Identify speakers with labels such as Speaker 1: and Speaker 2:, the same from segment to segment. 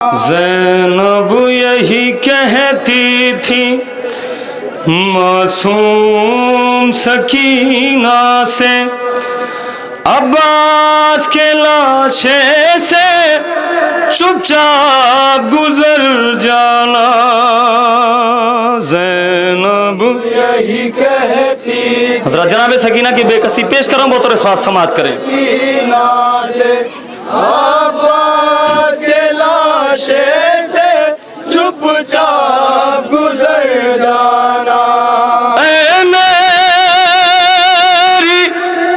Speaker 1: زینب یہی کہتی تھی معصوم سکینہ سے، عباس کے لاشے سے چپ چاپ گزر جانا۔ زینب
Speaker 2: یہی کہتی
Speaker 1: حضرات جناب سکینہ کی بے کسی پیش کروں بطور خاص سماعت کریں۔
Speaker 2: سکینہ سے عباس کے لاشے سے چپ چاپ گزر جانا۔
Speaker 1: اے میری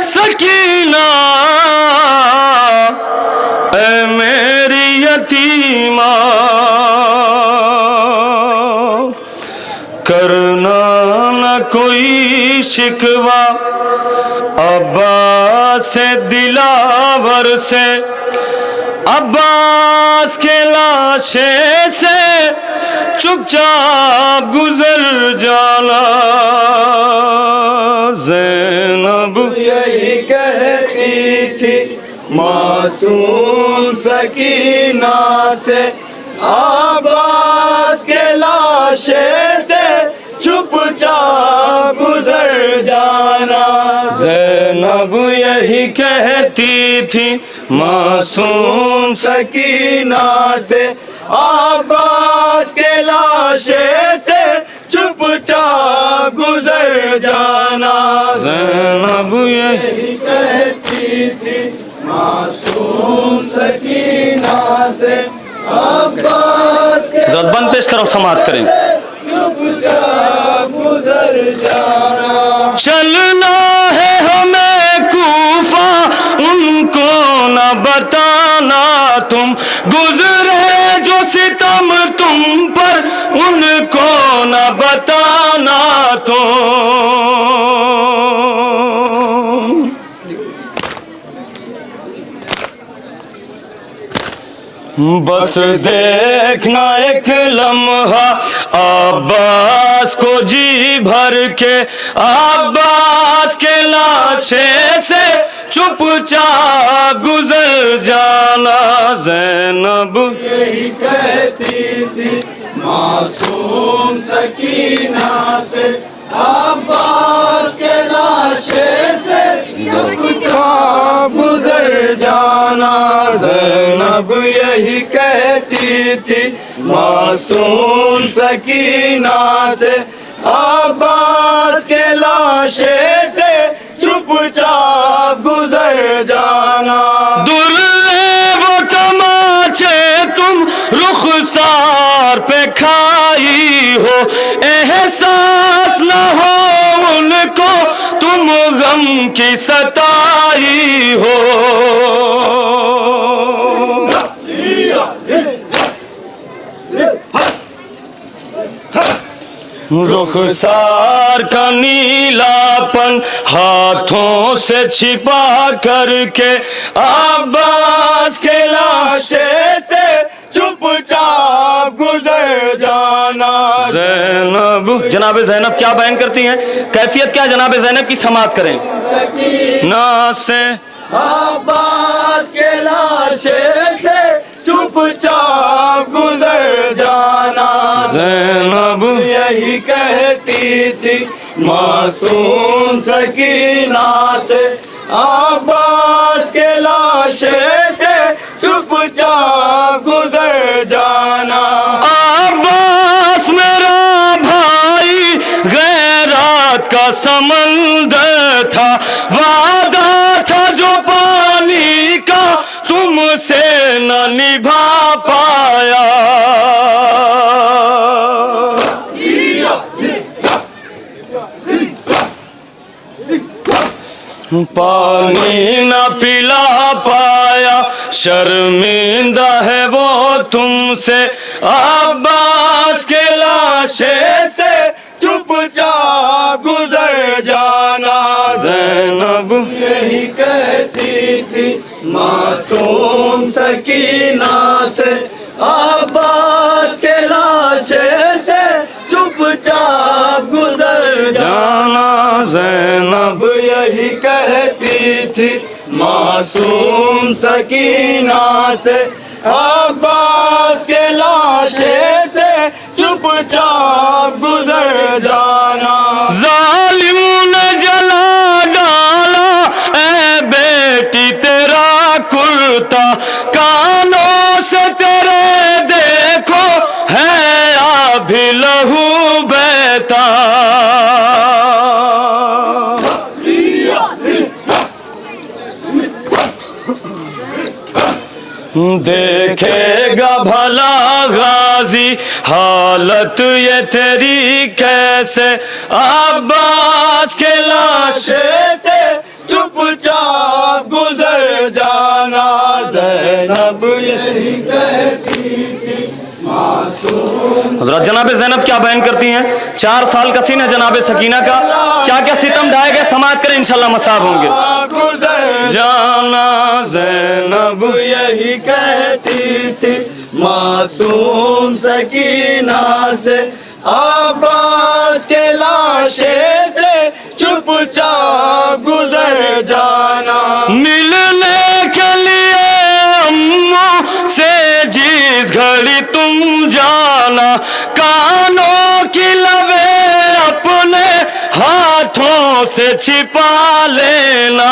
Speaker 1: سکینہ، اے میری یتیمہ، کرنا نہ کوئی شکوہ عباس سے دلاور سے، عباس کے لاشے سے چپ چاپ گزر جانا۔ زینب
Speaker 2: یہی کہتی تھی معصوم سکینہ سے، عباس کے لاشے سے چپ چاپ گزر جانا۔
Speaker 1: زینب یہی کہتی تھی معصوم
Speaker 2: سکینہ سے، عباس کے لاشے سے چپ چاپ گزر جانا۔
Speaker 1: زینب یہی
Speaker 2: یہی کہتی تھی معصوم سکینہ سے، عباس کے
Speaker 1: ذات بند پیش کرو سماعت کریں۔
Speaker 2: چپ چاپ گزر جانا۔
Speaker 1: چلنا ہے ہمیں کوفہ، ان کو نہ بتانا تم، گزرے جو ستم تم پر ان کو نہ بتانا تم۔ بس دیکھنا ایک لمحہ عباس کو جی بھر کے، عباس کے لاشے سے چپ چاپ گزر جانا۔ زینب
Speaker 2: یہی کہتی تھی معصوم سکینہ سے، عباس کے لاشے سے چپ چاپ گزر جانا۔ زینب یہی کہتی تھی معصوم سکینہ سے، عباس کے لاشے سے چپ چاپ گزر جانا۔
Speaker 1: درے وہ تماچے تم رخسار پہ کھائی ہو، احساس نہ ہو ان کو تم غم کی ستائی ہو۔ رخسار کا نیلا پن ہاتھوں سے چھپا کر کے، عباس کے
Speaker 2: لاشے سے چپ چاپ گزر جانا۔
Speaker 1: زینب جناب زینب کیا بیان کرتی ہیں، کیفیت کیا جناب زینب کی سماعت کریں۔ نا سے
Speaker 2: عباس کے لاشے سے چپ چاپ گزر جانا۔
Speaker 1: زینب
Speaker 2: یہی کہتی تھی معصوم سکینہ سے، عباس کے لاشے سے چپ چاپ گزر جانا۔
Speaker 1: عباس میرا بھائی غیرات کا سمندر تھا، وعدہ تھا جو پانی کا تم سے نہ نبھا پایا۔ پانی نہ پلا پایا، شرمندہ ہے وہ تم سے، عباس کے لاشے
Speaker 2: سے چپ چاپ گزر جانا۔
Speaker 1: زینب
Speaker 2: یہی کہتی تھی معصوم سکینہ سے، عباس کے لاشے سے چپ چاپ گزر جانا۔
Speaker 1: زینب
Speaker 2: یہی کہتی تھی معصوم سکینہ سے، عباس کے لاشے سے چپ چاپ گزر جانا
Speaker 1: ظالم نے جلا ڈالا اے بیٹی تیرا کرتا کانوں سے تیرے دیکھو ہے ابھی لہو بہتا دیکھے گا بھلا غازی حالت یہ تیری کیسے عباس کے لاشے
Speaker 2: سے چپ چاپ گزر جانا زینب یہی کہتی تھی معصوم
Speaker 1: حضرت جناب زینب کیا بیان کرتی ہیں 4 سال کا سین ہے جناب سکینہ کا کیا کیا ستم ڈھائے گئے سماعت کریں انشاءاللہ مصاب ہوں گے
Speaker 2: گزر
Speaker 1: جانا زینب
Speaker 2: یہی کہتی تھی معصوم سکینہ سے عباس کے لاشے سے چپ چاپ گزر جانا
Speaker 1: ملنے کے لیے اماں سے جس گھڑی تم جانا کانوں کی لوے اپنے ہاتھوں سے چھپا لینا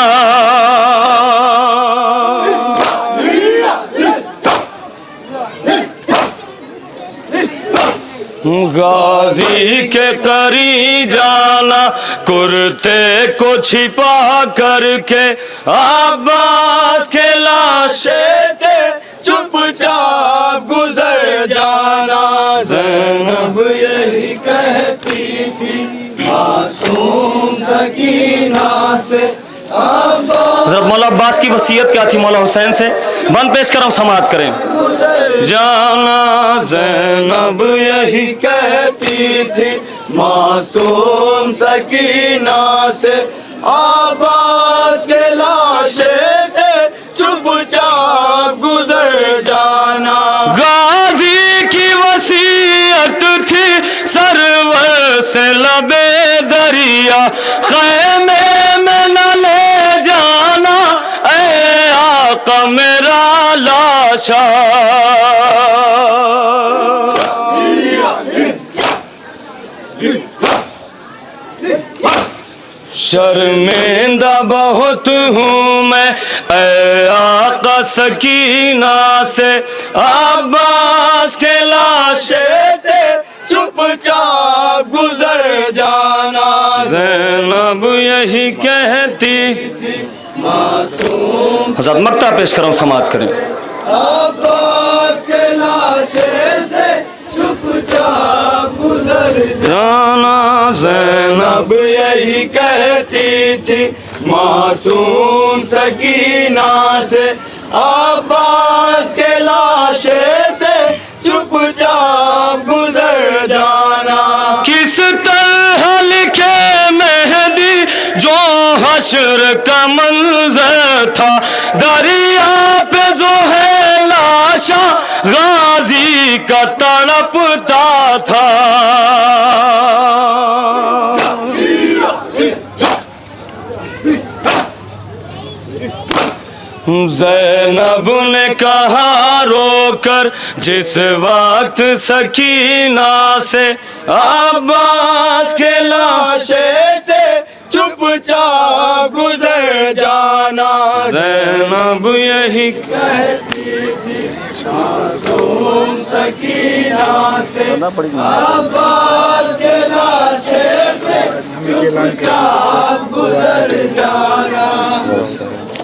Speaker 1: غازی کے قریب جانا کرتے کو چھپا کر کے عباس کے لاشے
Speaker 2: سے چپ چاپ گزر جانا زینب یہی کہتی تھی معصوم سکینہ سے
Speaker 1: حضرت مولا عباس کی وصیت کیا تھی مولا حسین سے بند پیش کروں سماعت کریں جانا زینب یہی
Speaker 2: کہتی تھی معصوم سکینہ سے عباس کے لاشے سے چپ چاپ گزر جانا
Speaker 1: غازی کی وصیت تھی سرور سے لبے دریا خیمے میں نہ لے جانا اے آقا میرا لاشا شرمندہ بہت ہوں میں اے آقا سکینہ سے عباس کے لاشے
Speaker 2: سے چپ چاپ گزر جانا
Speaker 1: زینب یہی کہتی
Speaker 2: معصوم
Speaker 1: حضرت مقطع پیش کروں سماعت کریں
Speaker 2: عباس کے لاشے سے چپ چاپ گزر
Speaker 1: جانا زینب
Speaker 2: اب یہی کہتی تھی معصوم سکینہ سے عباس کے لاشے سے چپ چاپ گزر جانا
Speaker 1: کس طرح لکھے مہدی جو حشر کا منظر تھا دریا پہ جو ہے لاشا غازی کا تڑپتا تھا زینب نے کہا رو کر جس وقت سکینہ سے عباس کے
Speaker 2: لاشے سے چپ چاپ گزر جانا
Speaker 1: زینب یہی
Speaker 2: کہتی تھی معصوم سکینہ سے عباس کے لاشے سے چپ چاپ گزر جانا